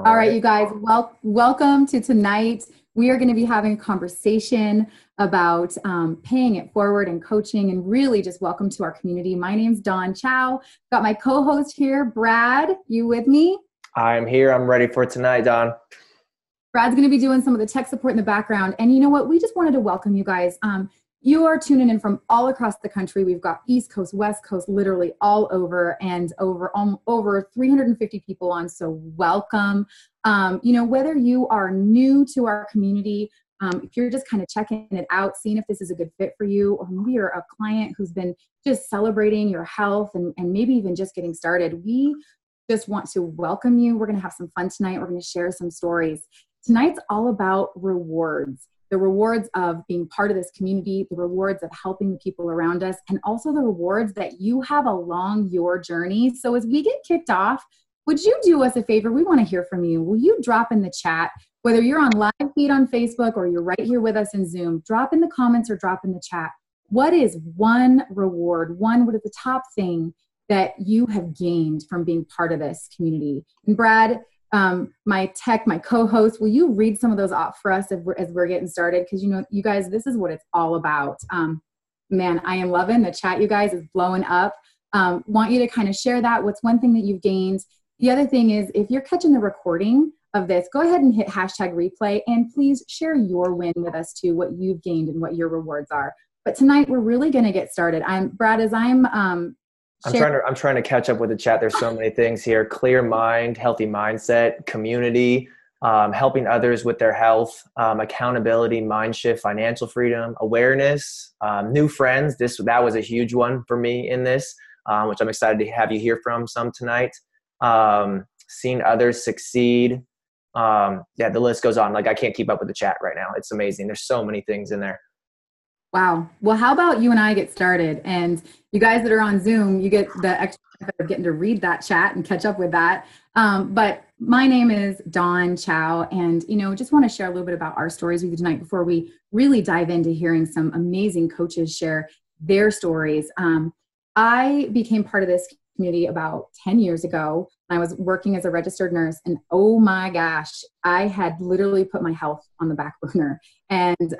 All right, you guys, welcome to tonight. We are going to be having a conversation about paying it forward and coaching, and really just welcome to our community. My name's Dawn Chow. Got my co-host here, Brad. You with me? I'm here. I'm ready for tonight, Dawn. Brad's going to be doing some of the tech support in the background. And you know what? We just wanted to welcome you guys. You are tuning in from all across the country. We've got East Coast, West Coast, literally all over, and over 350 people on. So welcome. Whether you are new to our community, if you're just kind of checking it out, seeing if this is a good fit for you, or maybe you're a client who's been just celebrating your health and maybe even just getting started, we just want to welcome you. We're going to have some fun tonight. We're going to share some stories. Tonight's all about rewards. The rewards of being part of this community, the rewards of helping the people around us, and also the rewards that you have along your journey. So as we get kicked off, would you do us a favor? We want to hear from you. Will you drop in the chat, whether you're on live feed on Facebook or you're right here with us in Zoom, drop in the comments or drop in the chat. What is one reward, what is the top thing that you have gained from being part of this community? And Brad, my co-host, will you read some of those off for us as we're getting started? Because you guys, this is what it's all about. Man, I am loving the chat. You guys is blowing up. Want you to kind of share that. What's one thing that you've gained? The other thing is, if you're catching the recording of this, go ahead and hit #replay and please share your win with us too, what you've gained and what your rewards are. But tonight we're really going to get started. Brad, I'm trying to catch up with the chat. There's so many things here. Clear mind, healthy mindset, community, helping others with their health, accountability, mind shift, financial freedom, awareness, new friends. That was a huge one for me in this, which I'm excited to have you hear from some tonight. Seeing others succeed. The list goes on. Like, I can't keep up with the chat right now. It's amazing. There's so many things in there. Wow. Well, how about you and I get started? And you guys that are on Zoom, you get the extra benefit of getting to read that chat and catch up with that. But my name is Dawn Chow, and just want to share a little bit about our stories with you tonight before we really dive into hearing some amazing coaches share their stories. I became part of this community about 10 years ago. I was working as a registered nurse, and oh my gosh, I had literally put my health on the back burner, and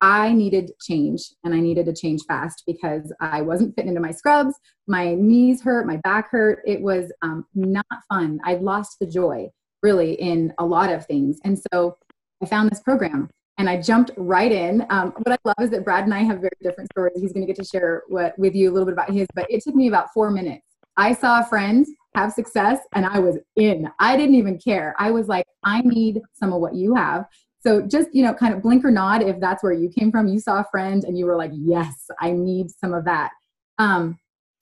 I needed change, and I needed to change fast because I wasn't fitting into my scrubs. My knees hurt, my back hurt. It was not fun. I'd lost the joy really in a lot of things. And so I found this program and I jumped right in. What I love is that Brad and I have very different stories. He's going to get to share with you a little bit about his, but it took me about 4 minutes. I saw a friend have success and I was in. I didn't even care. I was like, I need some of what you have. So just, kind of blink or nod if that's where you came from. You saw a friend and you were like, yes, I need some of that.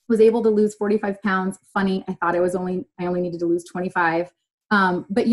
Was able to lose 45 pounds. Funny, I thought I only needed to lose 25. But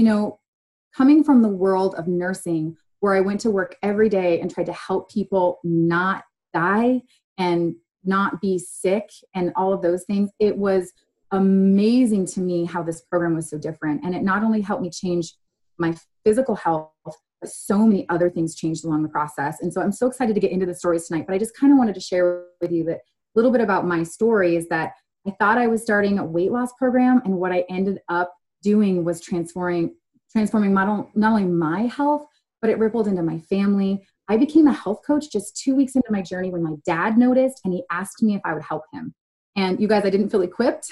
coming from the world of nursing, where I went to work every day and tried to help people not die and not be sick and all of those things, it was amazing to me how this program was so different. And it not only helped me change my physical health, but so many other things changed along the process. And so I'm so excited to get into the stories tonight, but I just kind of wanted to share with you that a little bit about my story is that I thought I was starting a weight loss program, and what I ended up doing was transforming not only my health, but it rippled into my family. I became a health coach just 2 weeks into my journey when my dad noticed, and he asked me if I would help him. And you guys, I didn't feel equipped.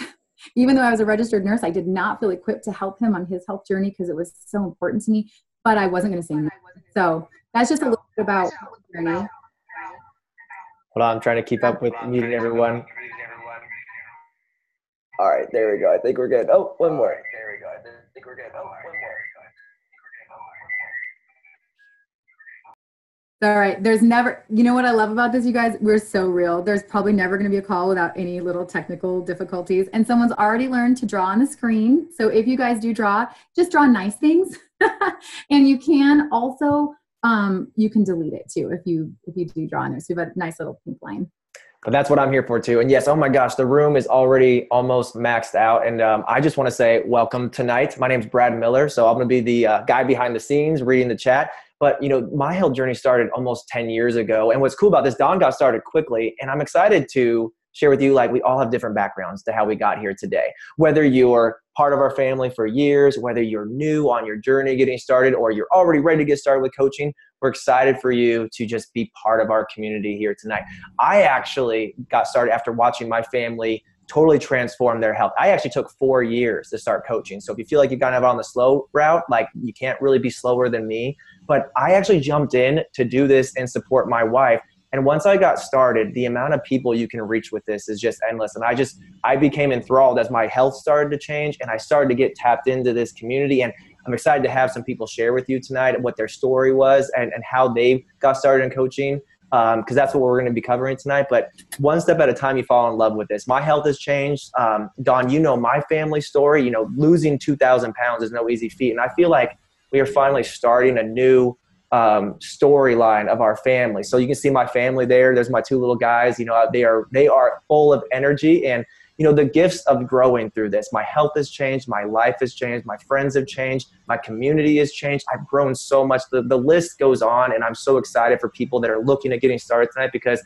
Even though I was a registered nurse, I did not feel equipped to help him on his health journey because it was so important to me, but I wasn't going to say no. So that's just a little bit about my journey. Hold on, I'm trying to keep up with muting everyone. All right, there we go. I think we're good. Oh, one more. There we go. I think we're good. Oh, one more. All right. There's never, what I love about this, you guys, we're so real. There's probably never going to be a call without any little technical difficulties. And someone's already learned to draw on the screen. So if you guys do draw, just draw nice things. And you can also, you can delete it too if you do draw on there. So you have a nice little pink line. But that's what I'm here for too. And yes, oh my gosh, the room is already almost maxed out. And I just want to say welcome tonight. My name's Brad Miller. So I'm going to be the guy behind the scenes reading the chat. But, my health journey started almost 10 years ago. And what's cool about this, Dawn got started quickly. And I'm excited to share with you, like, we all have different backgrounds to how we got here today. Whether you're part of our family for years, whether you're new on your journey getting started, or you're already ready to get started with coaching, we're excited for you to just be part of our community here tonight. I actually got started after watching my family totally transform their health. I actually took 4 years to start coaching. So if you feel like you're kind of on the slow route, like, you can't really be slower than me. But I actually jumped in to do this and support my wife. And once I got started, the amount of people you can reach with this is just endless. And I became enthralled as my health started to change, and I started to get tapped into this community. And I'm excited to have some people share with you tonight what their story was and how they got started in coaching. Because that's what we're going to be covering tonight. But one step at a time, you fall in love with this. My health has changed. Dawn, you know my family story. You know, losing 2,000 pounds is no easy feat. And I feel like we are finally starting a new storyline of our family. So you can see my family there. There's my 2 little guys. You know, they are full of energy. And, you know, the gifts of growing through this. My health has changed. My life has changed. My friends have changed. My community has changed. I've grown so much. The list goes on, and I'm so excited for people that are looking at getting started tonight, because,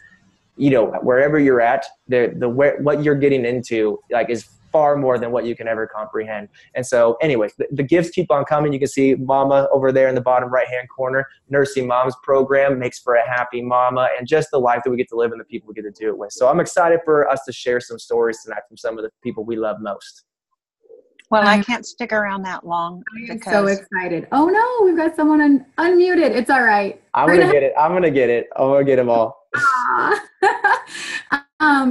you know, wherever you're at, what you're getting into, like, is far more than what you can ever comprehend. And so anyways, the gifts keep on coming. You can see Mama over there in the bottom right-hand corner. Nursing Moms program makes for a happy mama, and just the life that we get to live and the people we get to do it with. So I'm excited for us to share some stories tonight from some of the people we love most. Well, I can't stick around that long. I'm so excited. Oh no, we've got someone unmuted. It's all right. I'm going to get it. I'm going to get them all.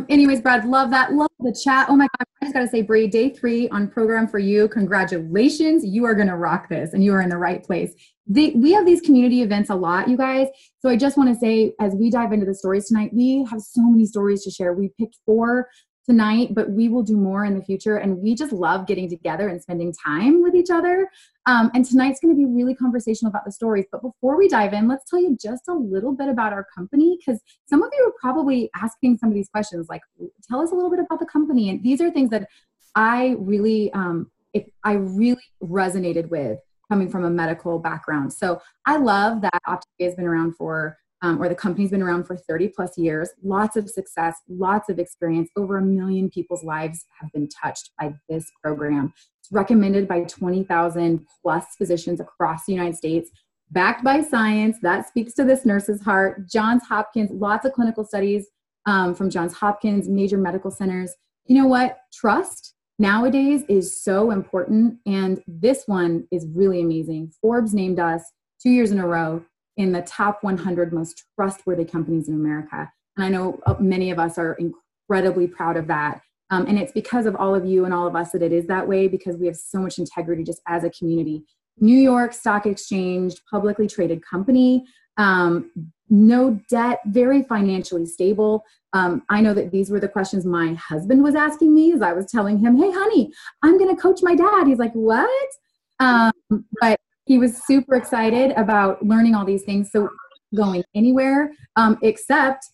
Anyways, Brad, love that. Love the chat. Oh my God. I just got to say, Bree, day 3 on program for you. Congratulations. You are going to rock this, and you are in the right place. We have these community events a lot, you guys. So I just want to say, as we dive into the stories tonight, we have so many stories to share. We picked 4 tonight, but we will do more in the future. And we just love getting together and spending time with each other. And tonight's going to be really conversational about the stories. But before we dive in, let's tell you just a little bit about our company, because some of you are probably asking some of these questions, like, tell us a little bit about the company. And these are things that I really resonated with, coming from a medical background. So I love that Optive VA has been around for or the company's been around for 30 plus years, lots of success, lots of experience. Over 1 million people's lives have been touched by this program. It's recommended by 20,000 plus physicians across the United States, backed by science. That speaks to this nurse's heart. Johns Hopkins, lots of clinical studies from Johns Hopkins, major medical centers. You know what? Trust nowadays is so important. And this one is really amazing. Forbes named us 2 years in a row in the top 100 most trustworthy companies in America. And I know many of us are incredibly proud of that. And it's because of all of you and all of us that it is that way, because we have so much integrity just as a community. New York Stock Exchange, publicly traded company, no debt, very financially stable. I know that these were the questions my husband was asking me as I was telling him, hey, honey, I'm going to coach my dad. He's like, what? But he was super excited about learning all these things. So going anywhere except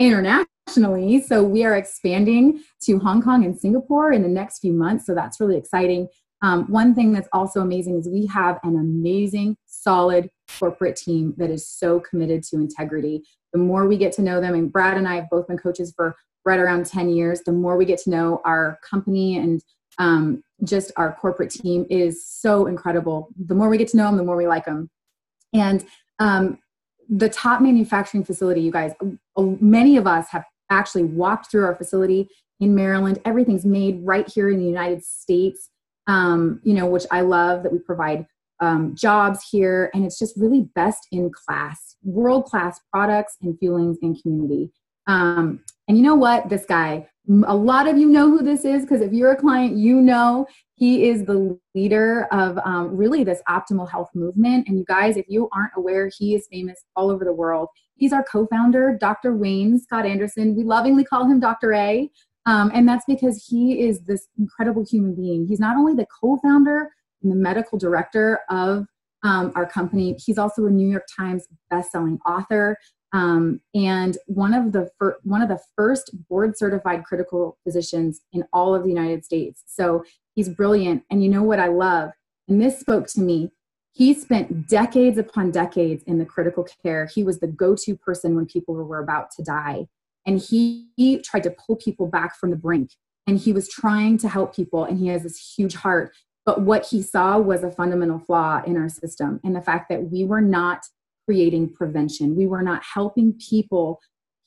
internationally. So we are expanding to Hong Kong and Singapore in the next few months. So that's really exciting. One thing that's also amazing is we have an amazing, solid corporate team that is so committed to integrity. The more we get to know them, and Brad and I have both been coaches for right around 10 years, the more we get to know our company and just our corporate team is so incredible. The more we get to know them, the more we like them. And the top manufacturing facility, you guys, many of us have actually walked through our facility in Maryland. Everything's made right here in the United States, which I love that we provide jobs here. And it's just really best in class, world-class products and feelings and community. And you know what? This guy, a lot of you know who this is, because if you're a client, you know he is the leader of really this optimal health movement. And you guys, if you aren't aware, he is famous all over the world. He's our co-founder, Dr. Wayne Scott Anderson. We lovingly call him Dr. A. And that's because he is this incredible human being. He's not only the co-founder and the medical director of our company, he's also a New York Times bestselling author. And one of the first board certified critical physicians in all of the United States. So he's brilliant. And you know what I love? And this spoke to me. He spent decades upon decades in the critical care. He was the go-to person when people were about to die. And he tried to pull people back from the brink, and he was trying to help people, and he has this huge heart. But what he saw was a fundamental flaw in our system, and the fact that we were not creating prevention. We were not helping people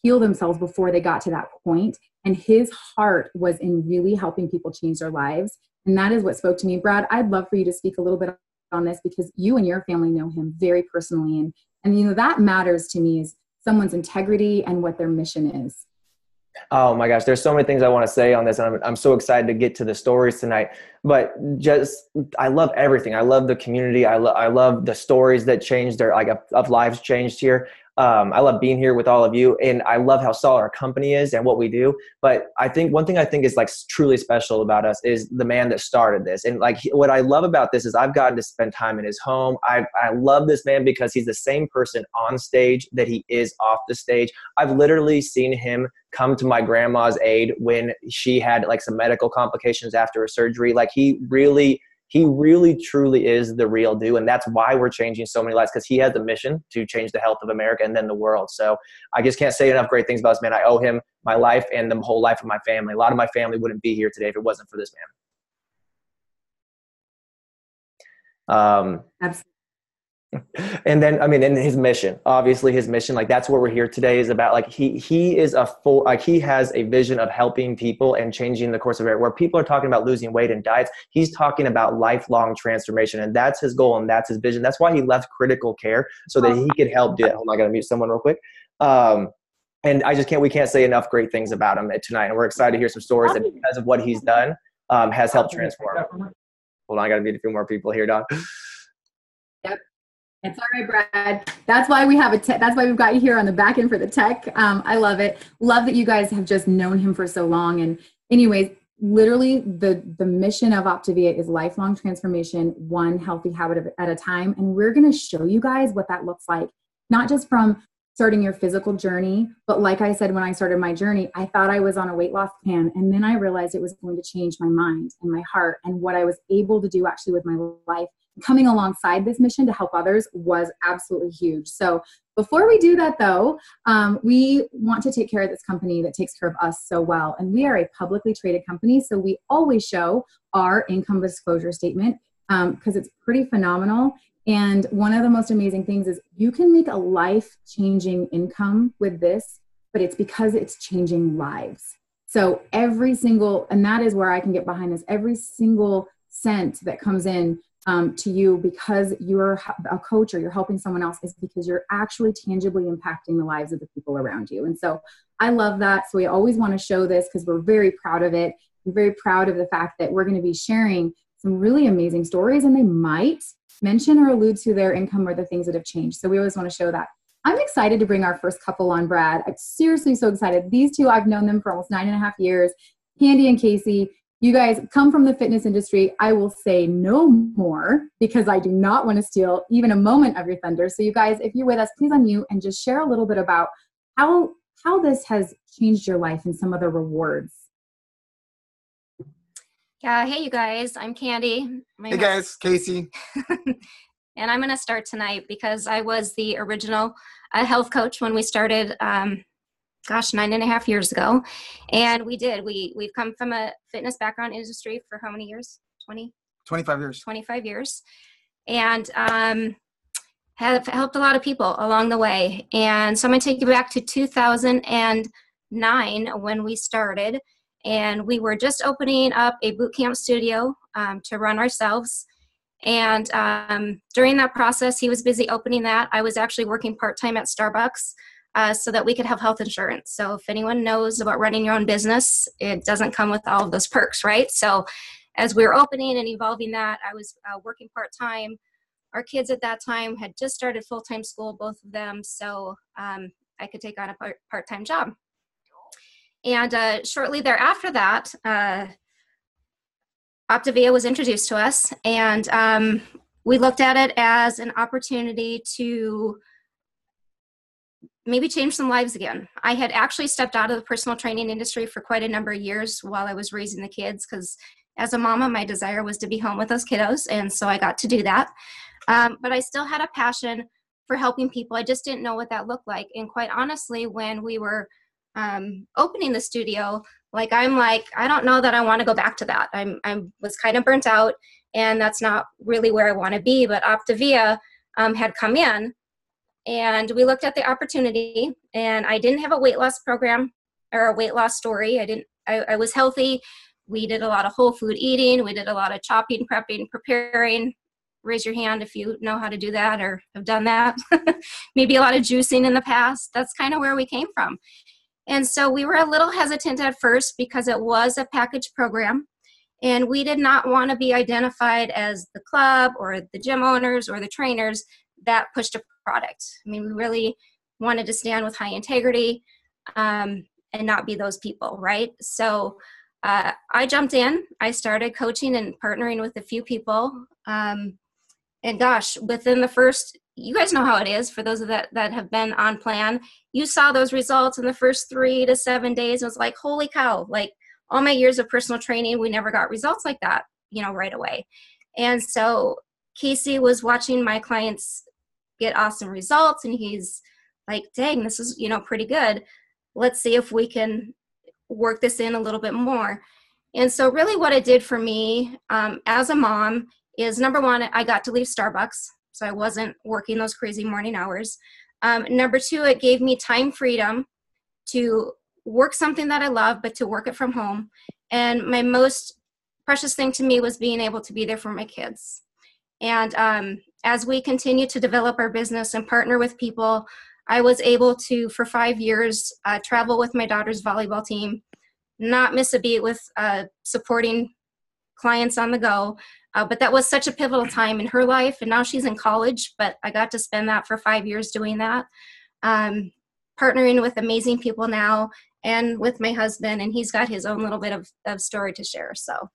heal themselves before they got to that point. And his heart was in really helping people change their lives. And that is what spoke to me. Brad, I'd love for you to speak a little bit on this, because you and your family know him very personally. And you know, that matters to me, is someone's integrity and what their mission is. Oh my gosh, there's so many things I want to say on this. And I'm so excited to get to the stories tonight. But I love everything. I love the community. I love the stories that changed of lives changed here. I love being here with all of you, and I love how solid our company is and what we do. But I think one thing I think is like truly special about us is the man that started this. And like what I love about this is I've gotten to spend time in his home. I love this man because he's the same person on stage that he is off the stage. I've literally seen him come to my grandma's aid when she had like some medical complications after a surgery. Like he really truly is the real deal. And that's why we're changing so many lives, because he has a mission to change the health of America and then the world. So I just can't say enough great things about this man. I owe him my life and the whole life of my family. A lot of my family wouldn't be here today if it wasn't for this man. Absolutely. And then, I mean, and his mission, obviously his mission, like that's what we're here today is about. Like he is he has a vision of helping people and changing the course of it, where people are talking about losing weight and diets. He's talking about lifelong transformation, and that's his goal. And that's his vision. That's why he left critical care, so that he could help do it. Hold on, I got to mute someone real quick. And we can't say enough great things about him tonight. And we're excited to hear some stories that because of what he's done, has helped transform. Hold on, I got to meet a few more people here, Don. Yep. It's all right, Brad. That's why we have that's why we've got you here on the back end for the tech. I love it. Love that you guys have just known him for so long. And anyways, literally the mission of Optive VA is lifelong transformation, one healthy habit at a time. And we're going to show you guys what that looks like, not just from starting your physical journey, but like I said, when I started my journey, I thought I was on a weight loss plan. And then I realized it was going to change my mind and my heart, and what I was able to do actually with my life. Coming alongside this mission to help others was absolutely huge. So before we do that though, we want to take care of this company that takes care of us so well. And we are a publicly traded company, so we always show our income disclosure statement because it's pretty phenomenal. And one of the most amazing things is you can make a life-changing income with this, but it's because it's changing lives. So and that is where I can get behind this, every single cent that comes in to you because you're a coach or you're helping someone else is because you're actually tangibly impacting the lives of the people around you. And so I love that. So we always want to show this because we're very proud of it. We're very proud of the fact that we're going to be sharing some really amazing stories, and they might mention or allude to their income or the things that have changed. So we always want to show that. I'm excited to bring our first couple on, Brad. I'm seriously so excited. These two, I've known them for almost 9.5 years. Candy and Casey. You guys come from the fitness industry. I will say no more because I do not want to steal even a moment of your thunder. So you guys, if you're with us, please unmute and just share a little bit about how this has changed your life and some of the rewards. Yeah, hey you guys, I'm Candy. Hey guys, Casey. And I'm going to start tonight because I was the original health coach when we started 9.5 years ago. And we've come from a fitness background industry for how many years? 25 years. 25 years. And have helped a lot of people along the way. And so I'm going to take you back to 2009 when we started. And we were just opening up a boot camp studio to run ourselves. And during that process, he was busy opening that. I was actually working part-time at Starbucks. So that we could have health insurance. So if anyone knows about running your own business, it doesn't come with all of those perks, right? So as we were opening and evolving that, I was working part-time. Our kids at that time had just started full-time school, both of them. So I could take on a part-time job. And shortly thereafter that, Optive VA was introduced to us. And we looked at it as an opportunity to maybe change some lives again. I had actually stepped out of the personal training industry for quite a number of years while I was raising the kids because as a mama, my desire was to be home with those kiddos. And so I got to do that. But I still had a passion for helping people. I just didn't know what that looked like. And quite honestly, when we were opening the studio, I'm like, I don't know that I want to go back to that. I was kind of burnt out, and that's not really where I want to be. But Optive VA had come in, and we looked at the opportunity, and I didn't have a weight loss program or a weight loss story. I was healthy. We did a lot of whole food eating. We did a lot of chopping, prepping, preparing. Raise your hand if you know how to do that or have done that. Maybe a lot of juicing in the past. That's kind of where we came from. And so we were a little hesitant at first because it was a package program, and we did not want to be identified as the club or the gym owners or the trainers that pushed a product. I mean, we really wanted to stand with high integrity and not be those people, right? So I jumped in. I started coaching and partnering with a few people. And gosh, within the first, you guys know how it is for those of that have been on plan. You saw those results in the first 3 to 7 days. It was like, holy cow, all my years of personal training, we never got results like that, right away. And so Casey was watching my clients get awesome results, and he's like, dang, this is, pretty good. Let's see if we can work this in a little bit more. And so really what it did for me as a mom is, number one, I got to leave Starbucks. So I wasn't working those crazy morning hours. Number two, it gave me time freedom to work something that I love, but to work it from home. And my most precious thing to me was being able to be there for my kids. And as we continue to develop our business and partner with people, I was able to, for 5 years, travel with my daughter's volleyball team, not miss a beat with supporting clients on the go. But that was such a pivotal time in her life, and now she's in college, but I got to spend that for 5 years doing that, partnering with amazing people now, and with my husband, and he's got his own little bit of story to share. So,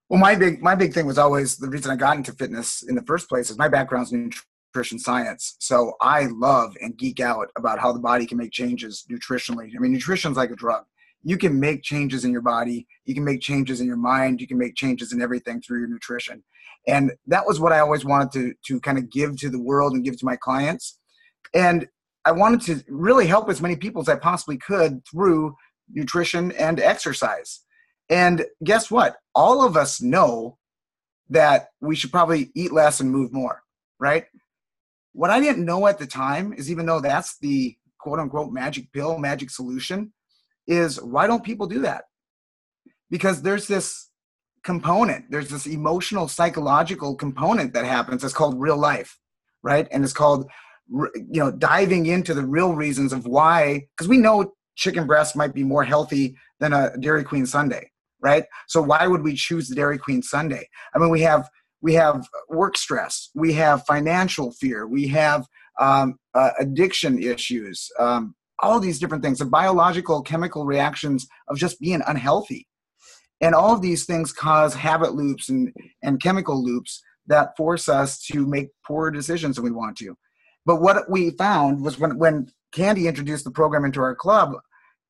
Well, my big thing was always, the reason I got into fitness in the first place is my background's in nutrition science. So I love and geek out about how the body can make changes nutritionally. I mean, nutrition's like a drug. You can make changes in your body. You can make changes in your mind. You can make changes in everything through your nutrition. And that was what I always wanted to kind of give to the world and give to my clients. And I wanted to really help as many people as I possibly could through nutrition and exercise. And guess what? All of us know that we should probably eat less and move more, right? What I didn't know at the time is, even though that's the quote unquote magic pill, magic solution, is why don't people do that? Because there's this component, there's this emotional, psychological component that happens that's called real life, right? And it's called, diving into the real reasons of why, because we know chicken breast might be more healthy than a Dairy Queen sundae, right? So why would we choose the Dairy Queen sundae? I mean, we have work stress, we have financial fear, we have addiction issues, all these different things, the biological, chemical reactions of just being unhealthy. And all of these things cause habit loops and chemical loops that force us to make poorer decisions than we want to. But what we found was when Candy introduced the program into our club,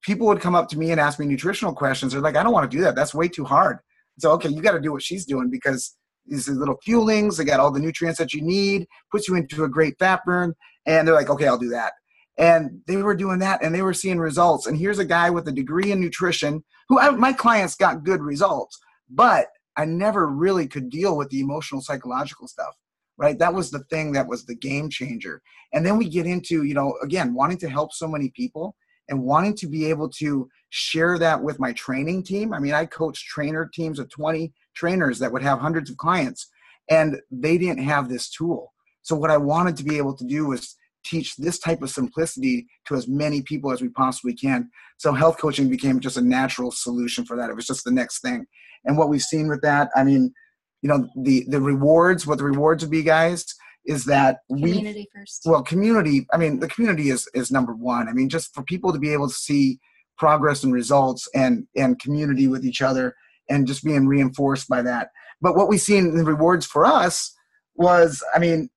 people would come up to me and ask me nutritional questions. They're like, I don't want to do that. That's way too hard. So, okay, you got to do what she's doing, because these little fuelings, they got all the nutrients that you need, puts you into a great fat burn. And they're like, okay, I'll do that. And they were doing that, and they were seeing results. And here's a guy with a degree in nutrition my clients got good results, but I never really could deal with the emotional, psychological stuff, right? That was the thing that was the game changer. And then we get into, again, wanting to help so many people and wanting to be able to share that with my training team. I mean, I coach trainer teams of 20 trainers that would have hundreds of clients, and they didn't have this tool. So what I wanted to be able to do was teach this type of simplicity to as many people as we possibly can. So health coaching became just a natural solution for that. It was just the next thing. And what we've seen with that, I mean, the rewards, what the rewards would be, guys, is that community first. Well, community, I mean, the community is number one. I mean, just for people to be able to see progress and results and community with each other and just being reinforced by that. But what we've seen in the rewards for us was, I mean,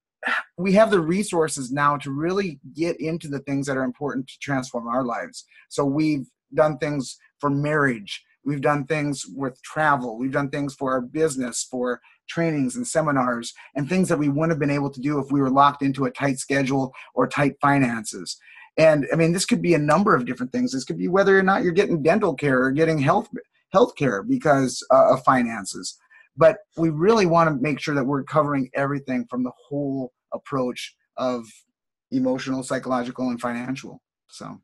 we have the resources now to really get into the things that are important to transform our lives. So we've done things for marriage. We've done things with travel. We've done things for our business, for trainings and seminars, and things that we wouldn't have been able to do if we were locked into a tight schedule or tight finances. And I mean, this could be a number of different things. This could be whether or not you're getting dental care or getting health care because of finances. But we really want to make sure that we're covering everything from the whole approach of emotional, psychological, and financial. So.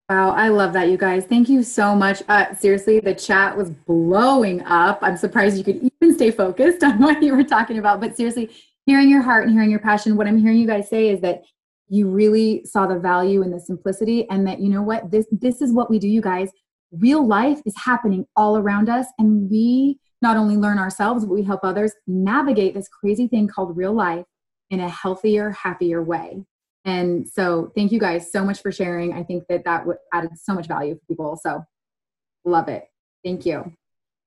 Wow, I love that, you guys. Thank you so much. Seriously, the chat was blowing up. I'm surprised you could even stay focused on what you were talking about. But seriously, hearing your heart and hearing your passion, what I'm hearing you guys say is that you really saw the value in the simplicity, and that, you know what, this is what we do, you guys. Real life is happening all around us, and we not only learn ourselves, but we help others navigate this crazy thing called real life in a healthier, happier way. And so thank you guys so much for sharing. I think that added so much value for people. So love it. Thank you.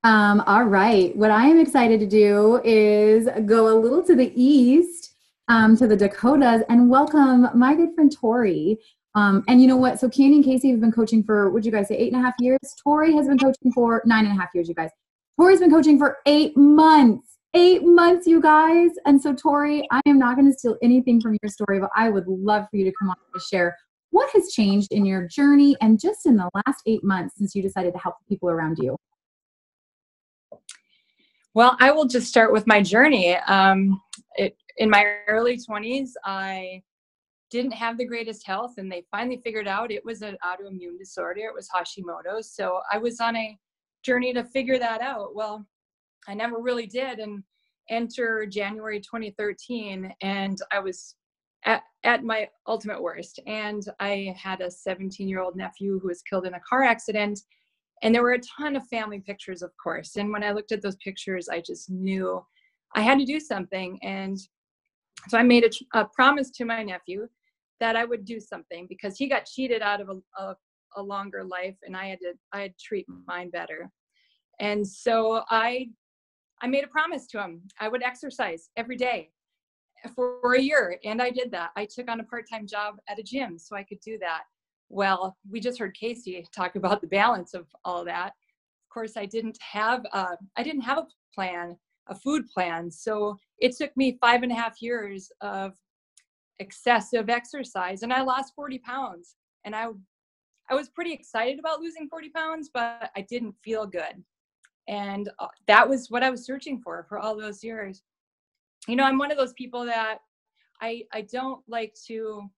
All right. What I am excited to do is go a little to the east, to the Dakotas, and welcome my good friend Tori. And you know what? So Candy and Casey have been coaching for, would you guys say 8.5 years? Tori has been coaching for 9.5 years, you guys. Tori's been coaching for 8 months. 8 months, you guys. And so, Tori, I am not going to steal anything from your story, but I would love for you to come on to share what has changed in your journey and just in the last 8 months since you decided to help the people around you. Well, I will just start with my journey. In my early 20s, I didn't have the greatest health, and they finally figured out it was an autoimmune disorder. It was Hashimoto's. So I was on a journey to figure that out. Well, I never really did, and enter January 2013, and I was at my ultimate worst. And I had a 17-year-old nephew who was killed in a car accident, and there were a ton of family pictures, of course. And when I looked at those pictures, I just knew I had to do something. And so I made a promise to my nephew that I would do something, because he got cheated out of a longer life, and I had to treat mine better. And so I made a promise to him. I would exercise every day for a year. And I did that. I took on a part-time job at a gym so I could do that. Well, we just heard Casey talk about the balance of all that. Of course, I didn't have a plan, a food plan. So it took me 5.5 years of excessive exercise, and I lost 40 pounds. And I was pretty excited about losing 40 pounds, but I didn't feel good. And that was what I was searching for all those years. You know, I'm one of those people that I don't like to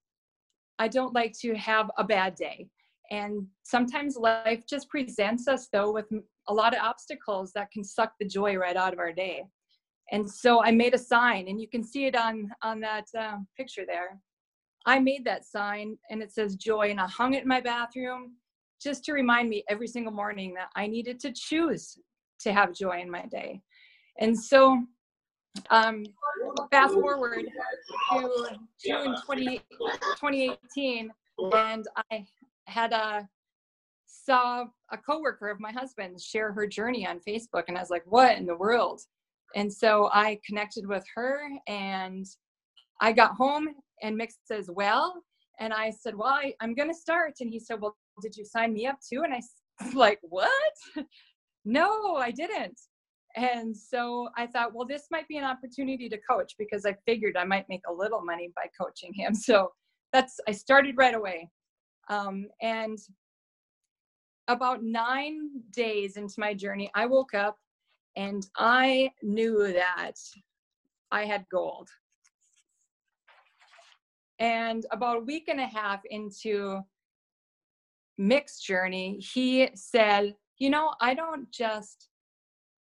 have a bad day. And sometimes life just presents us, though, with a lot of obstacles that can suck the joy right out of our day. And so I made a sign, and you can see it on that picture there. I made that sign, and it says joy, and I hung it in my bathroom just to remind me every single morning that I needed to choose to have joy in my day. And so fast forward to June 2018, and I saw a coworker of my husband's share her journey on Facebook, and I was like, what in the world? And so I connected with her, and I got home, and Mick says, well, and I said, well, I'm going to start. And he said, well, did you sign me up too? And I was like, what? No, I didn't. And so I thought, well, this might be an opportunity to coach, because I figured I might make a little money by coaching him. So I started right away. And about 9 days into my journey, I woke up and I knew that I had gold. And about a week and a half into Mick's journey, he said, you know, I don't just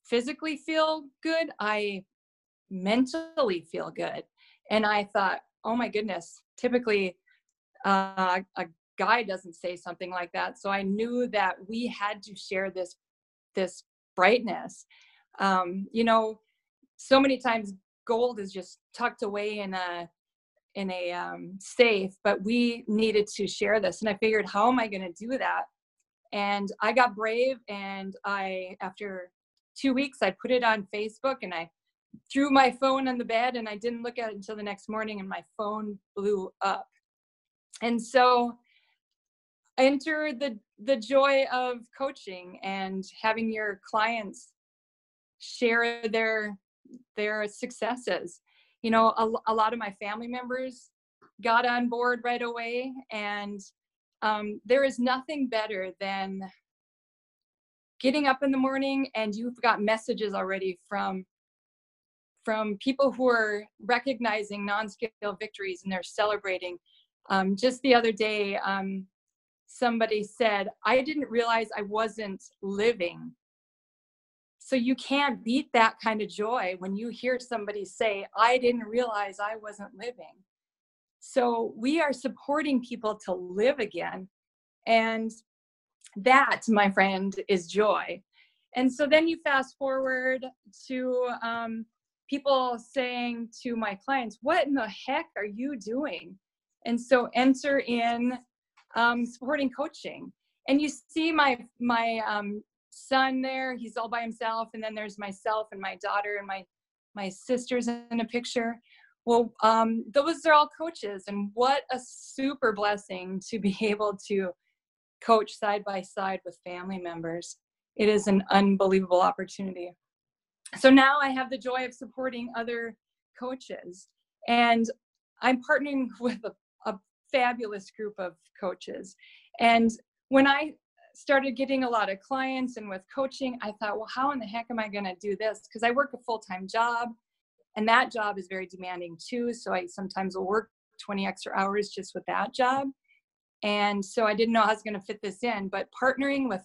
physically feel good, I mentally feel good. And I thought, oh my goodness, typically a guy doesn't say something like that. So I knew that we had to share this brightness. You know, so many times gold is just tucked away in a safe, but we needed to share this. And I figured, how am I going to do that? And I got brave, and after 2 weeks, I put it on Facebook, and I threw my phone on the bed, and I didn't look at it until the next morning, and my phone blew up. And so enter the joy of coaching and having your clients share their successes. You know, a lot of my family members got on board right away. And there is nothing better than getting up in the morning and you've got messages already from people who are recognizing non-scale victories and they're celebrating. Just the other day, somebody said, I didn't realize I wasn't living. So you can't beat that kind of joy when you hear somebody say, I didn't realize I wasn't living. So we are supporting people to live again. And that, my friend, is joy. And so then you fast forward to people saying to my clients, what in the heck are you doing? And so enter in supporting coaching. And you see my son there, he's all by himself. And then there's myself and my daughter and my sisters in a picture. Well, those are all coaches. And what a super blessing to be able to coach side by side with family members. It is an unbelievable opportunity. So now I have the joy of supporting other coaches, and I'm partnering with a fabulous group of coaches. And when I started getting a lot of clients and with coaching, I thought, well, how in the heck am I going to do this? Because I work a full-time job, and that job is very demanding too. So I sometimes will work 20 extra hours just with that job. And so I didn't know how I was going to fit this in, but partnering with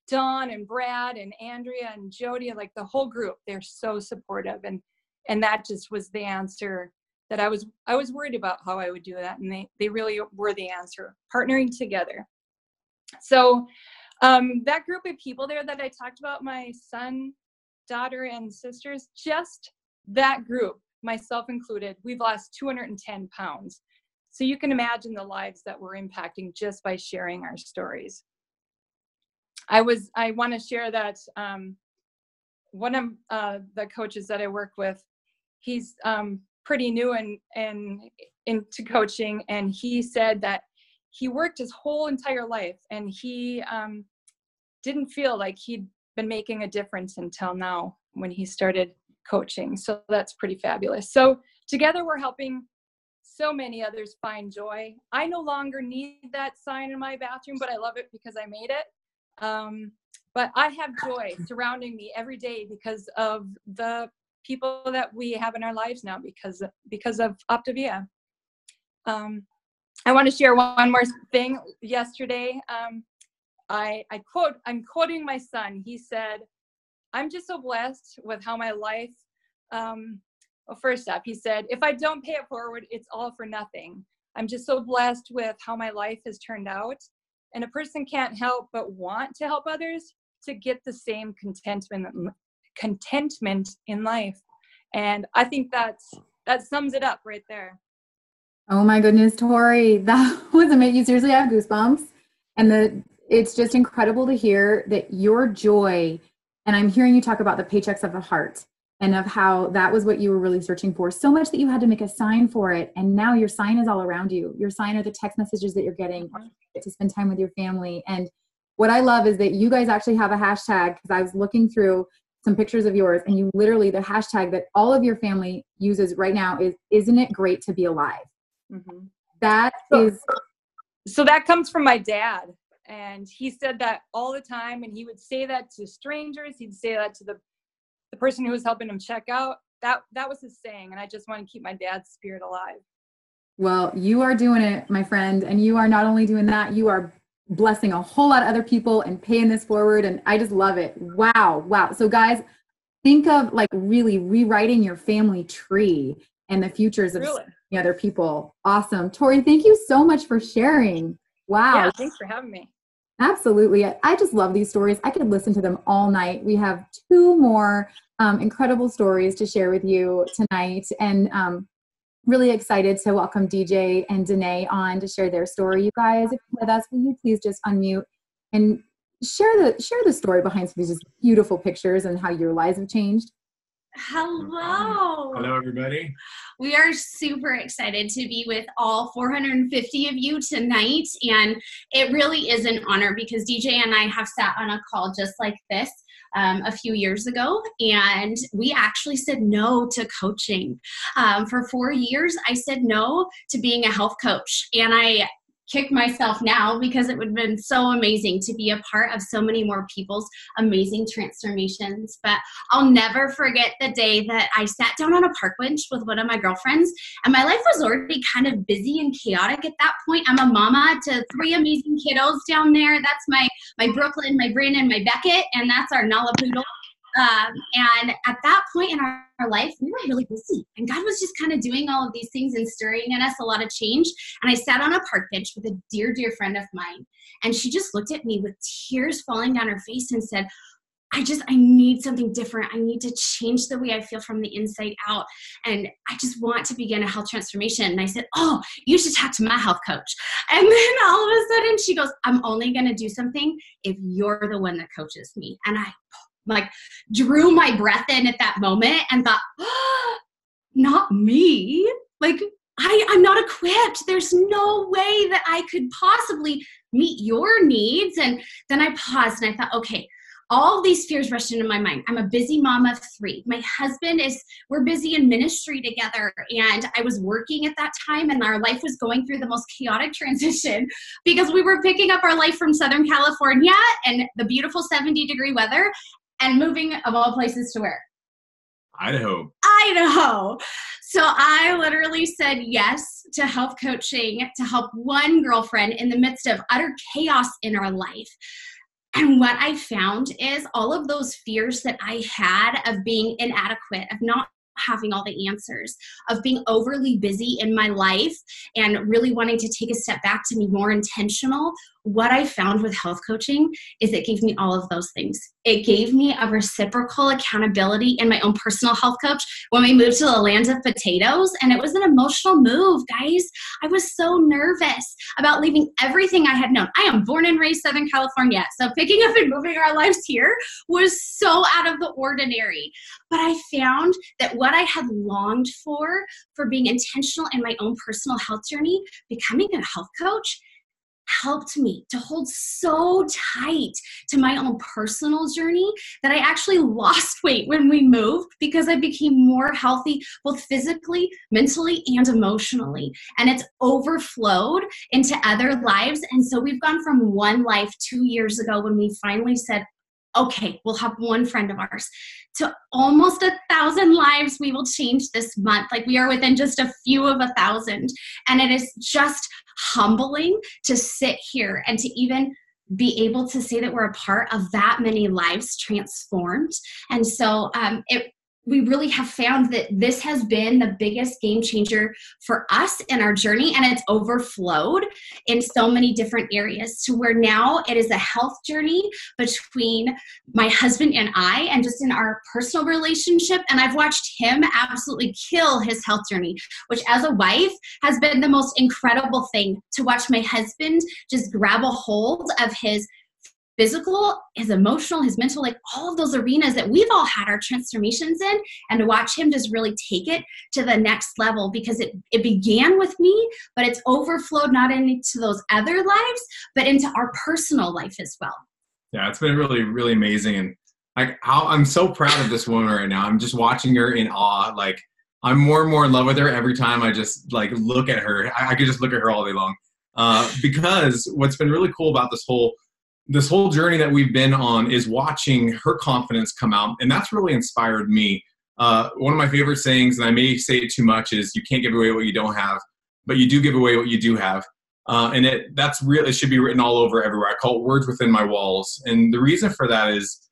Dawn and Brad and Andrea and Jody, like the whole group, they're so supportive. And that just was the answer that I was worried about how I would do that. And they really were the answer, partnering together. So that group of people there that I talked about, my son, daughter, and sisters, just that group, myself included, we've lost 210 pounds. So you can imagine the lives that we're impacting just by sharing our stories. I want to share that one of the coaches that I work with, he's pretty new and into coaching, and he said that he worked his whole entire life and he didn't feel like he'd been making a difference until now when he started coaching. So that's pretty fabulous. So together we're helping so many others find joy. I no longer need that sign in my bathroom, but I love it because I made it. But I have joy surrounding me every day because of the people that we have in our lives now, because of Optive VA. I want to share one more thing. Yesterday, I'm quoting my son. He said, I'm just so blessed with how my life, well, first up, he said, if I don't pay it forward, it's all for nothing. I'm just so blessed with how my life has turned out. And a person can't help but want to help others to get the same contentment in life. And I think that sums it up right there. Oh my goodness, Tori, that was amazing. You seriously have goosebumps. And it's just incredible to hear that your joy, and I'm hearing you talk about the paychecks of the heart and of how that was what you were really searching for, so much that you had to make a sign for it. And now your sign is all around you. Your sign are the text messages that you're getting to spend time with your family. And what I love is that you guys actually have a hashtag, because I was looking through some pictures of yours, and you literally, the hashtag that all of your family uses right now is, isn't it great to be alive? Mm-hmm. So that comes from my dad. And he said that all the time. And he would say that to strangers. He'd say that to the person who was helping him check out. That was his saying. And I just want to keep my dad's spirit alive. Well, you are doing it, my friend. And you are not only doing that, you are blessing a whole lot of other people and paying this forward. And I just love it. Wow. So guys, think of like really rewriting your family tree and the futures of other people. Awesome. Tori, thank you so much for sharing. Wow. Yeah, thanks for having me. Absolutely. I just love these stories. I could listen to them all night. We have 2 more incredible stories to share with you tonight. And really excited to welcome DJ and Danae on to share their story. You guys, if you're with us, will you please just unmute and share the story behind some of these beautiful pictures and how your lives have changed? Hello. Hello, everybody. we are super excited to be with all 450 of you tonight. And it really is an honor because DJ and I have sat on a call just like this a few years ago, and we actually said no to coaching. For 4 years, I said no to being a health coach, and I kick myself now because it would have been so amazing to be a part of so many more people's amazing transformations. But I'll never forget the day that I sat down on a park bench with one of my girlfriends, and my life was already kind of busy and chaotic at that point. I'm a mama to 3 amazing kiddos down there. That's my Brooklyn, my Brandon, my Beckett, and that's our Nala Poodle. And at that point in our life, we were really busy, and God was just kind of doing all of these things and stirring in us a lot of change. And I sat on a park bench with a dear, dear friend of mine, and she just looked at me with tears falling down her face and said, I need something different. I need to change the way I feel from the inside out. And I just want to begin a health transformation. And I said, oh, you should talk to my health coach. And then all of a sudden she goes, I'm only going to do something if you're the one that coaches me. And I drew my breath in at that moment and thought, oh, not me. I'm not equipped. There's no way that I could possibly meet your needs. And then I paused and I thought, okay, all these fears rushed into my mind. I'm a busy mom of 3. My husband we're busy in ministry together. And I was working at that time, and our life was going through the most chaotic transition because we were picking up our life from Southern California and the beautiful 70-degree weather and moving, of all places, to where? Idaho. So I literally said yes to health coaching to help one girlfriend in the midst of utter chaos in our life. And what I found is all of those fears that I had of being inadequate, of not having all the answers, of being overly busy in my life and really wanting to take a step back to be more intentional. What I found with health coaching is it gave me all of those things. It gave me a reciprocal accountability in my own personal health coach when we moved to the land of potatoes. And it was an emotional move, guys. I was so nervous about leaving everything I had known. I am born and raised Southern California. So picking up and moving our lives here was so out of the ordinary. But I found that what I had longed for being intentional in my own personal health journey, becoming a health coach, helped me to hold so tight to my own personal journey that I actually lost weight when we moved because I became more healthy, both physically, mentally, and emotionally. And it's overflowed into other lives. And so we've gone from one life 2 years ago when we finally said, okay, we'll have one friend of ours, to almost 1,000 lives we will change this month. We are within just a few of 1,000. And it is just humbling to sit here and to even be able to say that we're a part of that many lives transformed. And so we really have found that this has been the biggest game changer for us in our journey, and it's overflowed in so many different areas to where now it is a health journey between my husband and I, and just in our personal relationship. And I've watched him absolutely kill his health journey, which as a wife has been the most incredible thing to watch my husband just grab a hold of his physical, his emotional, his mental, all of those arenas that we've all had our transformations in, and to watch him just really take it to the next level, because it began with me, but it's overflowed not into those other lives, but into our personal life as well. Yeah, it's been really, really amazing. And I'm so proud of this woman right now. I'm just watching her in awe. I'm more and more in love with her every time I just look at her. I could just look at her all day long. Because what's been really cool about this whole journey that we've been on is watching her confidence come out. And that's really inspired me. One of my favorite sayings, and I may say it too much, is you can't give away what you don't have, but you do give away what you do have. And it should be written all over everywhere. I call it words within my walls. And the reason for that is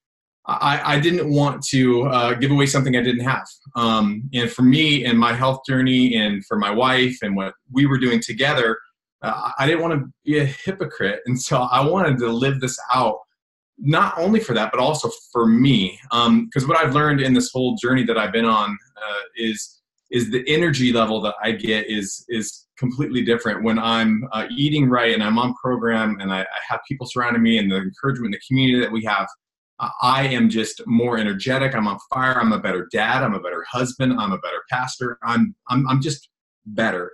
I didn't want to give away something I didn't have. And for me and my health journey, and for my wife and what we were doing together, I didn't want to be a hypocrite. And so I wanted to live this out, not only for that, but also for me. Because what I've learned in this whole journey that I've been on is the energy level that I get is completely different when I'm eating right and I'm on program and I have people surrounding me, and the encouragement, the community that we have. I am just more energetic. I'm on fire. I'm a better dad. I'm a better husband. I'm a better pastor. I'm just better.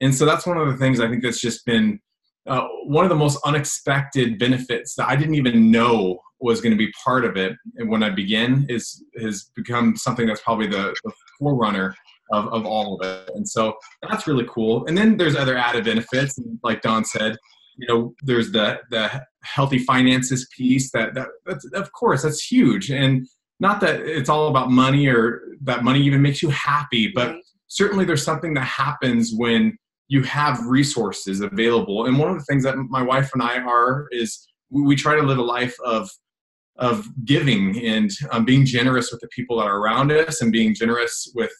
And so that's one of the things I think that's just been one of the most unexpected benefits that I didn't even know was going to be part of it. And when I begin has become something that's probably the forerunner of all of it. And so that's really cool. And then there's other added benefits. And like Dawn said, there's the healthy finances piece that's, of course, that's huge. And not that it's all about money or that money even makes you happy, but certainly there's something that happens when you have resources available. And one of the things that my wife and I is we try to live a life of giving and being generous with the people that are around us and being generous with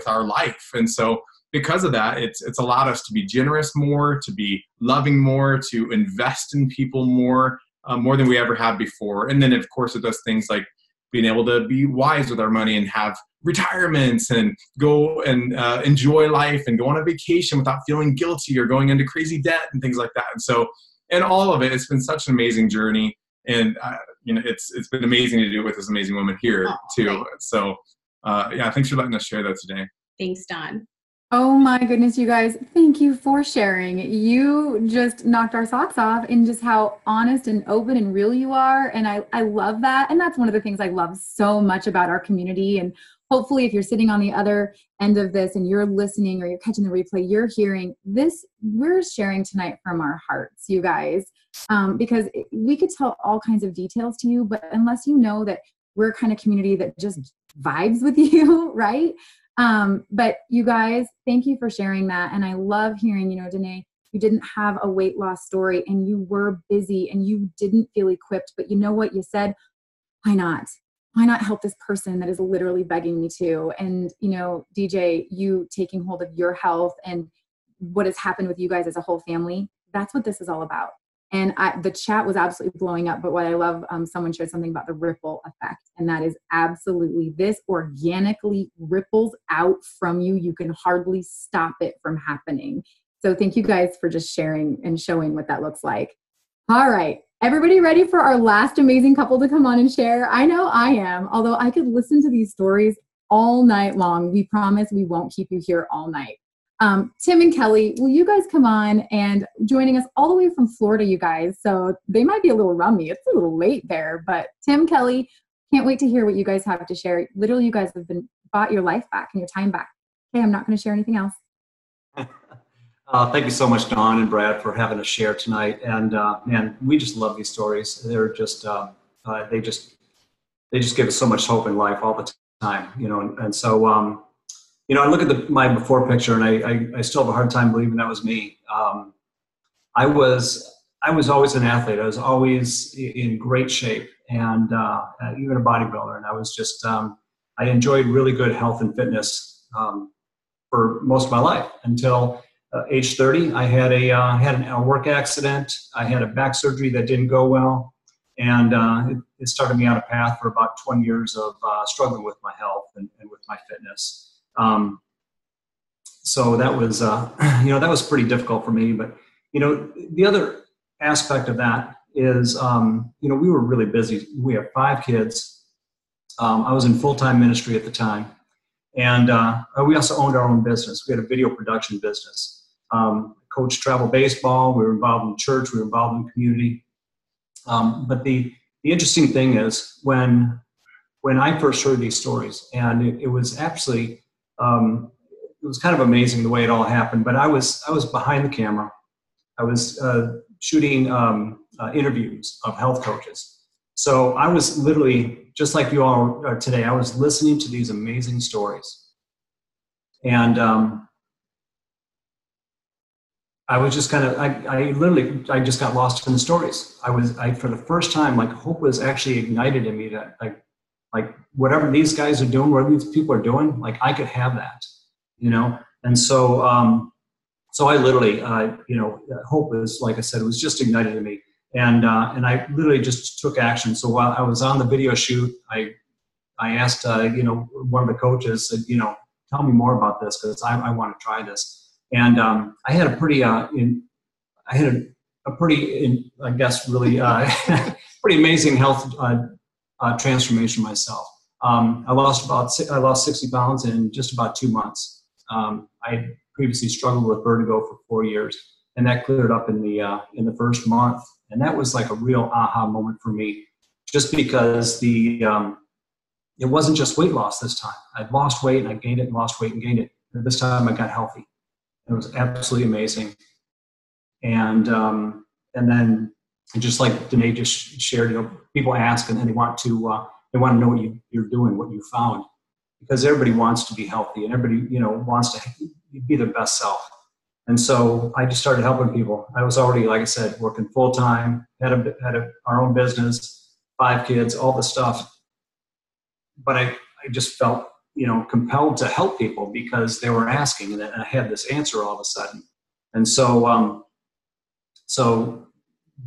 our life. And so because of that, it's allowed us to be generous more, to be loving more, to invest in people more than we ever have before. And then, of course, it does things like being able to be wise with our money and have retirements and go and enjoy life and go on a vacation without feeling guilty or going into crazy debt and things like that. And so, and all of it, it's been such an amazing journey. And, it's been amazing to do it with this amazing woman here too. Great. So, thanks for letting us share that today. Thanks, Dawn. Oh my goodness, you guys, thank you for sharing. You just knocked our socks off in just how honest and open and real you are. And I love that. And that's one of the things I love so much about our community. And hopefully if you're sitting on the other end of this and you're listening or you're catching the replay, you're hearing this, we're sharing tonight from our hearts, you guys, because we could tell all kinds of details to you, but unless you know that we're a kind of community that just vibes with you, right? But you guys, thank you for sharing that. And I love hearing, Danae, you didn't have a weight loss story and you were busy and you didn't feel equipped, but you know what you said? Why not? Why not help this person that is literally begging me to? And, DJ, you taking hold of your health and what has happened with you guys as a whole family, that's what this is all about. And the chat was absolutely blowing up. But what I love, someone shared something about the ripple effect. And that is absolutely, this organically ripples out from you. You can hardly stop it from happening. So thank you guys for just sharing and showing what that looks like. All right. Everybody ready for our last amazing couple to come on and share? I know I am, although I could listen to these stories all night long. We promise we won't keep you here all night. Tim and Kelly, will you guys come on and joining us all the way from Florida, you guys? So they might be a little rummy. It's a little late there, but Tim, Kelly, can't wait to hear what you guys have to share. Literally, you guys have bought your life back and your time back. Okay, I'm not going to share anything else. Thank you so much, Dawn and Brad, for having us share tonight. And man, we just love these stories. They're just they just give us so much hope in life all the time, And so I look at my before picture, and I still have a hard time believing that was me. I was always an athlete. I was always in great shape, and even a bodybuilder. And I was just I enjoyed really good health and fitness for most of my life until age 30. I had a work accident. I had a back surgery that didn't go well, and it started me on a path for about 20 years of struggling with my health and with my fitness. So that was that was pretty difficult for me. But the other aspect of that is we were really busy. We have 5 kids. I was in full-time ministry at the time. And we also owned our own business. We had a video production business. Coached travel baseball. We were involved in church. We were involved in community. But the interesting thing is when I first heard these stories, and it was actually it was kind of amazing the way it all happened. But I was behind the camera. I was shooting interviews of health coaches. So I was literally, just like you all are today, I was listening to these amazing stories. And I was just kind of, I just got lost in the stories. I for the first time, like, hope was actually ignited in me that like whatever these guys are doing, whatever these people are doing, like I could have that, And so, so I literally, hope is, like I said, it was just ignited in me. And I literally just took action. So while I was on the video shoot, I asked, one of the coaches, said, tell me more about this, because I want to try this. And I had a pretty, I guess, really pretty amazing health transformation myself. I lost 60 pounds in just about 2 months. I previously struggled with vertigo for 4 years, and that cleared up in the first month. And that was like a real aha moment for me, just because it wasn't just weight loss this time. I'd lost weight and I gained it and lost weight and gained it. And this time I got healthy. It was absolutely amazing. And then just like Danae just shared, people ask and then they want to know what you're doing, what you found, because everybody wants to be healthy and everybody, wants to be their best self. And so I just started helping people. I was already, like I said, working full time, had our own business, 5 kids, all the stuff. But I just felt, compelled to help people because they were asking, and I had this answer all of a sudden. And so,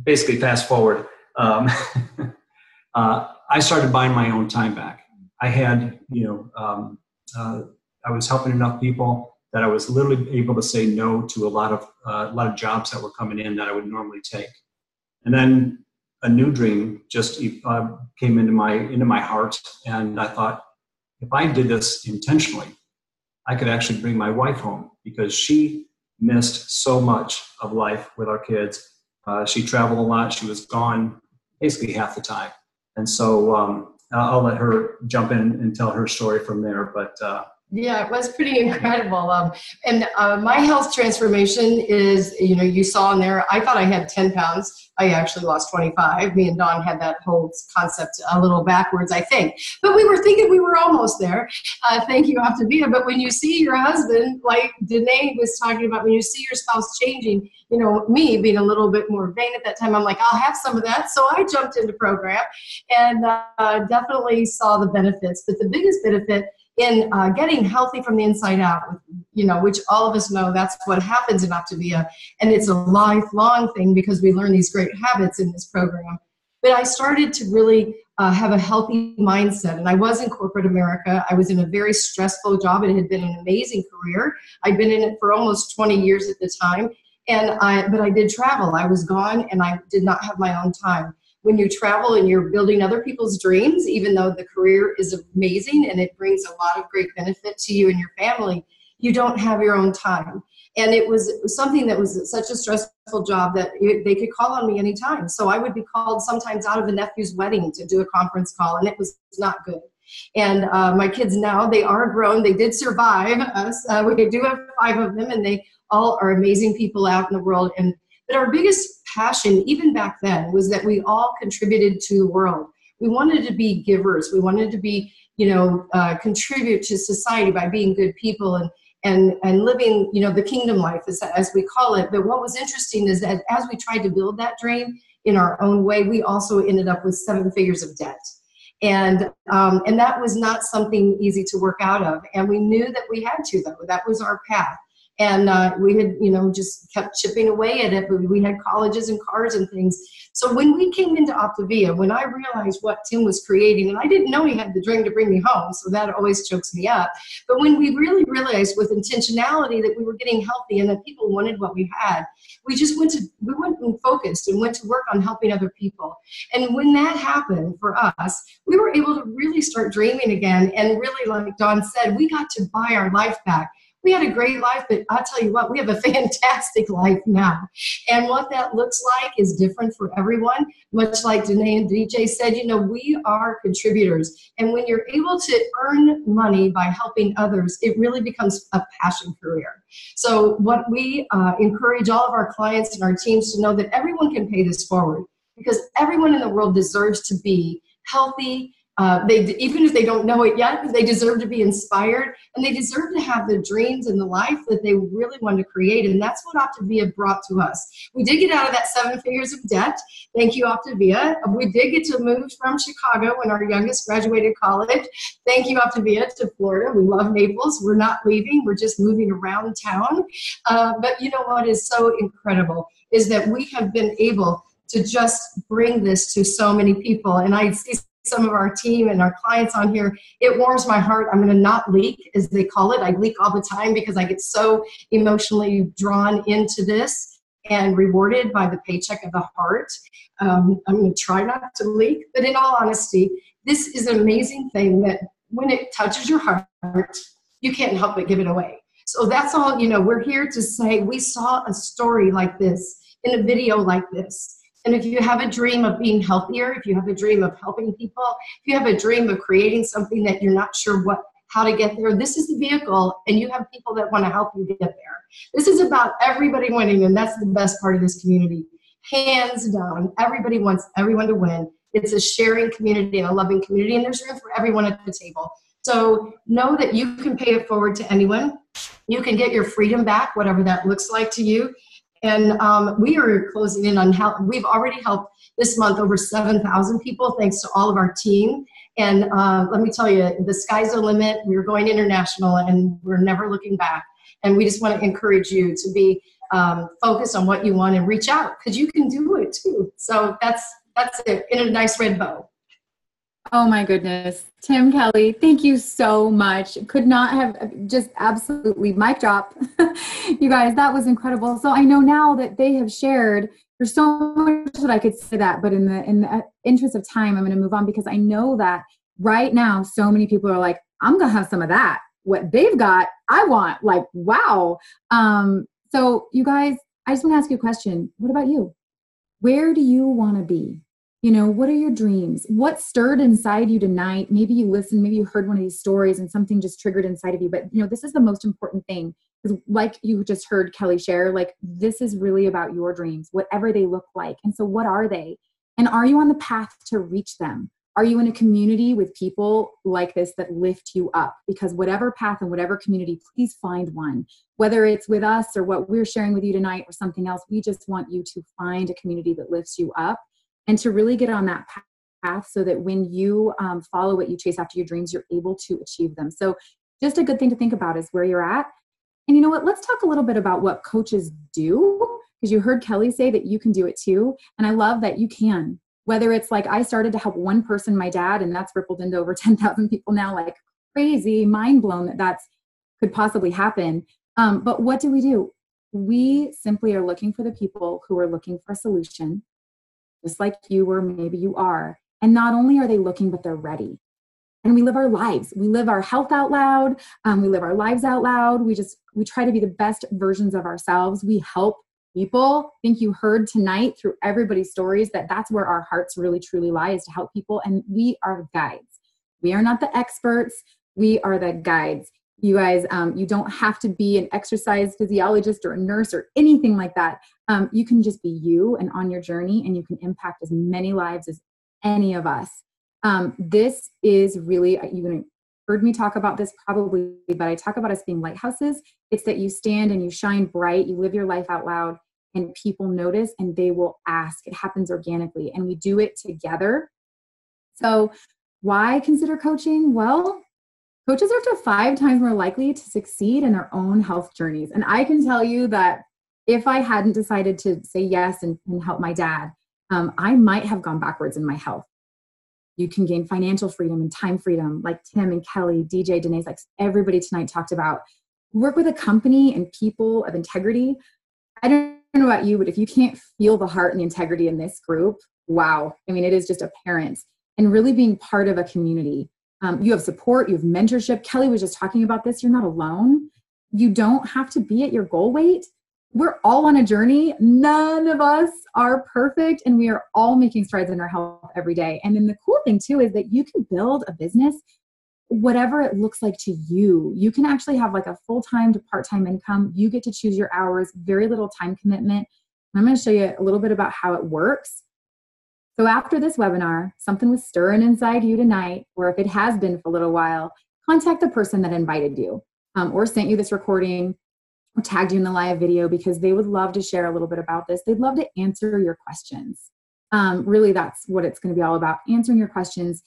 basically, fast forward, I started buying my own time back. I had, I was helping enough people that I was literally able to say no to a lot of jobs that were coming in that I would normally take. And then a new dream just came into my heart, and I thought, if I did this intentionally, I could actually bring my wife home, because she missed so much of life with our kids. She traveled a lot. She was gone basically half the time. And so I'll let her jump in and tell her story from there. But yeah, it was pretty incredible. And my health transformation is, you saw in there, I thought I had 10 pounds. I actually lost 25. Me and Dawn had that whole concept a little backwards, I think. But we were thinking we were almost there. Thank you, Optive. But when you see your husband, like Danae was talking about, when you see your spouse changing, me being a little bit more vain at that time, I'm like, I'll have some of that. So I jumped into program and definitely saw the benefits. But the biggest benefit in getting healthy from the inside out, which all of us know that's what happens in Optive, and it's a lifelong thing because we learn these great habits in this program. But I started to really have a healthy mindset, and I was in corporate America. I was in a very stressful job. It had been an amazing career. I'd been in it for almost 20 years at the time, but I did travel. I was gone, and I did not have my own time. When you travel and you're building other people's dreams, even though the career is amazing and it brings a lot of great benefit to you and your family, you don't have your own time. And it was something that was such a stressful job that they could call on me anytime. So I would be called sometimes out of a nephew's wedding to do a conference call, and it was not good. And my kids now, they are grown. They did survive us. We do have 5 of them, and they all are amazing people out in the world. But our biggest passion, even back then, was that we all contributed to the world. We wanted to be givers. We wanted to be, contribute to society by being good people and living, the kingdom life, as we call it. But what was interesting is that as we tried to build that dream in our own way, we also ended up with 7 figures of debt. And that was not something easy to work out of. And we knew that we had to, though. That was our path. And we had, just kept chipping away at it, but we had colleges and cars and things. So when we came into Optive, when I realized what Tim was creating, and I didn't know he had the dream to bring me home, so that always chokes me up. But when we really realized with intentionality that we were getting healthy and that people wanted what we had, we went and focused and went to work on helping other people. And when that happened for us, we were able to really start dreaming again. And really, like Dawn said, we got to buy our life back. We had a great life, but I'll tell you what, we have a fantastic life now. And what that looks like is different for everyone. Much like Danae and DJ said, we are contributors. And when you're able to earn money by helping others, it really becomes a passion career. So what we encourage all of our clients and our teams to know that everyone can pay this forward, because everyone in the world deserves to be healthy. Even if they don't know it yet, they deserve to be inspired, and they deserve to have the dreams and the life that they really want to create. And that's what Optive brought to us. We did get out of that 7 figures of debt. Thank you, Optive. We did get to move from Chicago when our youngest graduated college. Thank you, Optive, to Florida. We love Naples. We're not leaving. We're just moving around town. But you know what is so incredible is that we have been able to just bring this to so many people. And I see some of our team and our clients on here. It warms my heart. I'm going to not leak, as they call it. I leak all the time because I get so emotionally drawn into this. and rewarded by the paycheck of the heart. I'm going to try not to leak, but in all honesty, this is an amazing thing that when it touches your heart, you can't help but give it away. So that's all, we're here to say we saw a story like this in a video like this. And if you have a dream of being healthier, if you have a dream of helping people, if you have a dream of creating something that you're not sure how to get there, this is the vehicle, and you have people that want to help you get there. This is about everybody winning, and that's the best part of this community. Hands down, everybody wants everyone to win. It's a sharing community and a loving community, and there's room for everyone at the table. So know that you can pay it forward to anyone. You can get your freedom back, whatever that looks like to you. And we are closing in on help. We've already helped this month over 7,000 people, thanks to all of our team. And let me tell you, the sky's the limit. We're going international, and we're never looking back. And we just want to encourage you to be focused on what you want and reach out, because you can do it too. So that's it, in a nice red bow. Oh my goodness. Tim, Kelly, thank you so much. Could not have, just absolutely mic drop. You guys, that was incredible. So I know now that they have shared, there's so much that I could say that, but in the interest of time, I'm going to move on, because I know that right now, so many people are like, I'm going to have some of that. What they've got, I want. Like, wow. So you guys, I just want to ask you a question. What about you? Where do you want to be? What are your dreams? What stirred inside you tonight? Maybe you listened, maybe you heard one of these stories and something just triggered inside of you. But, this is the most important thing, because like you just heard Kelly share, like, this is really about your dreams, whatever they look like. And so what are they? And are you on the path to reach them? Are you in a community with people like this that lift you up? Because whatever path and whatever community, please find one. Whether it's with us or what we're sharing with you tonight or something else, we just want you to find a community that lifts you up, and to really get on that path so that when you follow what you chase after your dreams, you're able to achieve them. So just a good thing to think about is where you're at. And you know what? Let's talk a little bit about what coaches do, because you heard Kelly say that you can do it too. And I love that you can. Whether it's like I started to help one person, my dad, and that's rippled into over 10,000 people now, like crazy, mind blown that that's could possibly happen. But what do? We simply are looking for the people who are looking for a solution, just like you were, maybe you are. And not only are they looking, but they're ready. And we live our lives. We live our health out loud. We live our lives out loud. We try to be the best versions of ourselves. We help people. I think you heard tonight through everybody's stories that that's where our hearts really, truly lie, is to help people. And we are guides. We are not the experts. We are the guides. You guys, you don't have to be an exercise physiologist or a nurse or anything like that. You can just be you and on your journey, and you can impact as many lives as any of us. This is really, you heard me talk about this probably, but I talk about us being lighthouses. It's that you stand and you shine bright, you live your life out loud, and people notice and they will ask. It happens organically, and we do it together. So why consider coaching? Well, coaches are up to 5 times more likely to succeed in their own health journeys. And I can tell you that if I hadn't decided to say yes and help my dad, I might have gone backwards in my health. You can gain financial freedom and time freedom, like Tim and Kelly, DJ, Danae, like everybody tonight talked about. Work with a company and people of integrity. I don't know about you, but if you can't feel the heart and the integrity in this group, wow. I mean, it is just apparent. And really being part of a community. You have support, you have mentorship. Kelly was just talking about this. You're not alone. You don't have to be at your goal weight. We're all on a journey. None of us are perfect, and we are all making strides in our health every day. And then the cool thing too is that you can build a business, whatever it looks like to you. You can actually have like a full-time to part-time income. You get to choose your hours, very little time commitment. And I'm going to show you a little bit about how it works. So after this webinar, something was stirring inside you tonight, or if it has been for a little while, contact the person that invited you or sent you this recording or tagged you in the live video, because they would love to share a little bit about this. They'd love to answer your questions. Really, that's what it's going to be all about, answering your questions,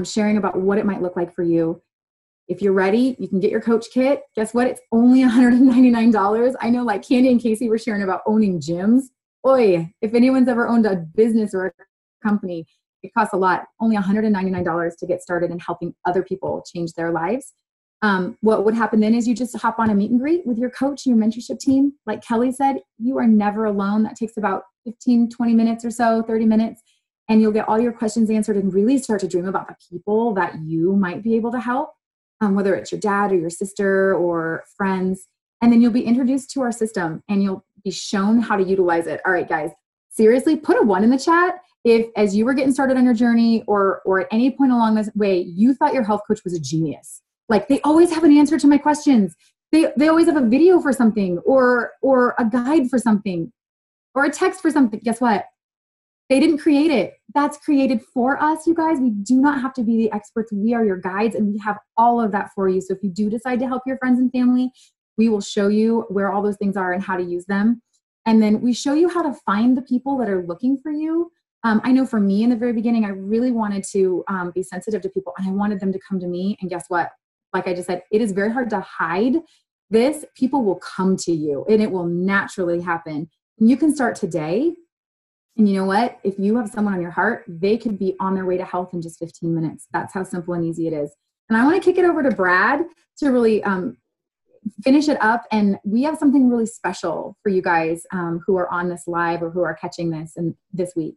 sharing about what it might look like for you. If you're ready, you can get your coach kit. Guess what? It's only $199. I know like Candy and Casey were sharing about owning gyms. Oy, if anyone's ever owned a business or a company, it costs a lot. Only $199 to get started in helping other people change their lives. What would happen then is you just hop on a meet and greet with your coach, your mentorship team. Like Kelly said, you are never alone. That takes about 15, 20 minutes or so, 30 minutes. And you'll get all your questions answered and really start to dream about the people that you might be able to help, whether it's your dad or your sister or friends. And then you'll be introduced to our system and you'll be shown how to utilize it. All right, guys, seriously, put a 1 in the chat if, as you were getting started on your journey or at any point along this way, you thought your health coach was a genius. Like, they always have an answer to my questions. They always have a video for something or a guide for something or a text for something. Guess what? They didn't create it. That's created for us, you guys. We do not have to be the experts. We are your guides, and we have all of that for you. So if you do decide to help your friends and family, we will show you where all those things are and how to use them. And then we show you how to find the people that are looking for you. I know for me in the very beginning, I really wanted to be sensitive to people, and I wanted them to come to me. And guess what? Like I just said, it is very hard to hide this. People will come to you, and it will naturally happen. And you can start today. And you know what? If you have someone on your heart, they could be on their way to health in just 15 minutes. That's how simple and easy it is. And I want to kick it over to Brad to really finish it up. And we have something really special for you guys who are on this live or who are catching this week.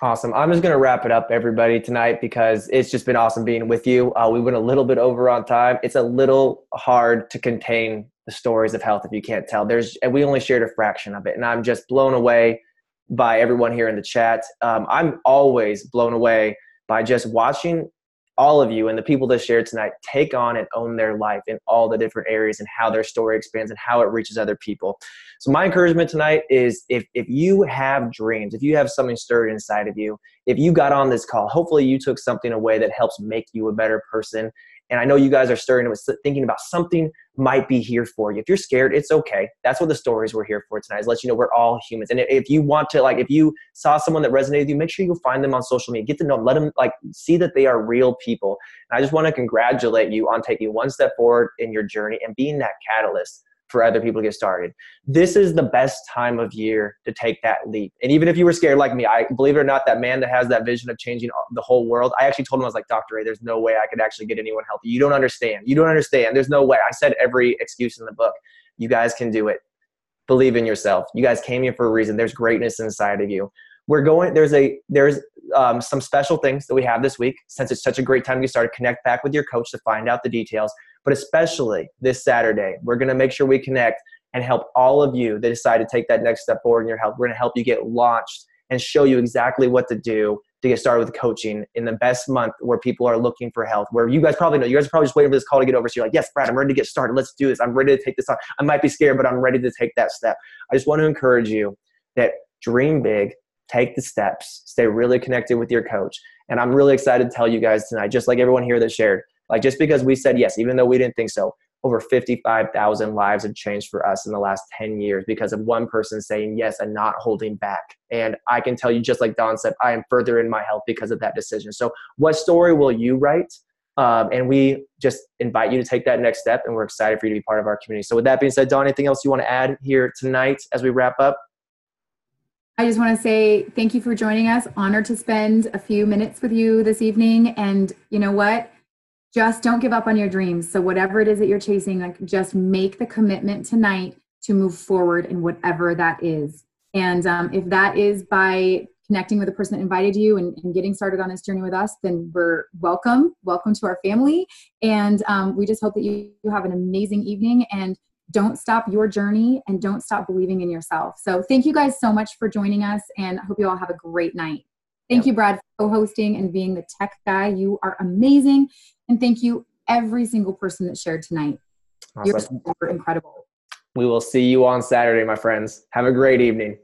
Awesome. I'm just going to wrap it up, everybody, tonight, because it's just been awesome being with you. We went a little bit over on time. It's a little hard to contain the stories of health if you can't tell. And we only shared a fraction of it. And I'm just blown away by everyone here in the chat. I'm always blown away by just watching all of you and the people that shared tonight take on and own their life in all the different areas and how their story expands and how it reaches other people. So my encouragement tonight is if you have dreams, if you have something stirred inside of you, if you got on this call, hopefully you took something away that helps make you a better person. And I know you guys are stirring with thinking about something might be here for you. If you're scared, it's okay. That's what the stories we're here for tonight is, let you know we're all humans. And if you want to, if you saw someone that resonated with you, make sure you find them on social media, get to know them, let them see that they are real people. And I just want to congratulate you on taking one step forward in your journey and being that catalyst for other people to get started. This is the best time of year to take that leap. And even if you were scared like me, I believe it or not, that man that has that vision of changing the whole world, I actually told him, I was like, Dr. A, there's no way I could actually get anyone healthy. You don't understand. You don't understand. There's no way. I said every excuse in the book. You guys can do it. Believe in yourself. You guys came here for a reason. There's greatness inside of you. There's some special things that we have this week. Since it's such a great time to get started, connect back with your coach to find out the details. But especially this Saturday, we're going to make sure we connect and help all of you that decide to take that next step forward in your health. We're going to help you get launched and show you exactly what to do to get started with coaching in the best month where people are looking for health, where you guys probably know, you guys are probably just waiting for this call to get over. So you're like, yes, Brad, I'm ready to get started. Let's do this. I'm ready to take this on. I might be scared, but I'm ready to take that step. I just want to encourage you that dream big, take the steps, stay really connected with your coach. And I'm really excited to tell you guys tonight, just like everyone here that shared, just because we said yes, even though we didn't think so, over 55,000 lives have changed for us in the last 10 years because of one person saying yes and not holding back. And I can tell you, just like Dawn said, I am further in my health because of that decision. So what story will you write? And we just invite you to take that next step, and we're excited for you to be part of our community. So with that being said, Dawn, anything else you want to add here tonight as we wrap up? I just want to say thank you for joining us. Honored to spend a few minutes with you this evening. And you know what? Just don't give up on your dreams. So whatever it is that you're chasing, just make the commitment tonight to move forward in whatever that is. And if that is by connecting with the person that invited you and getting started on this journey with us, then we're welcome to our family. And we just hope that you have an amazing evening, and don't stop your journey and don't stop believing in yourself. So thank you guys so much for joining us, and I hope you all have a great night. Thank you, Brad, for co-hosting and being the tech guy. You are amazing. And thank you, every single person that shared tonight. Awesome. You're incredible. We will see you on Saturday, my friends. Have a great evening.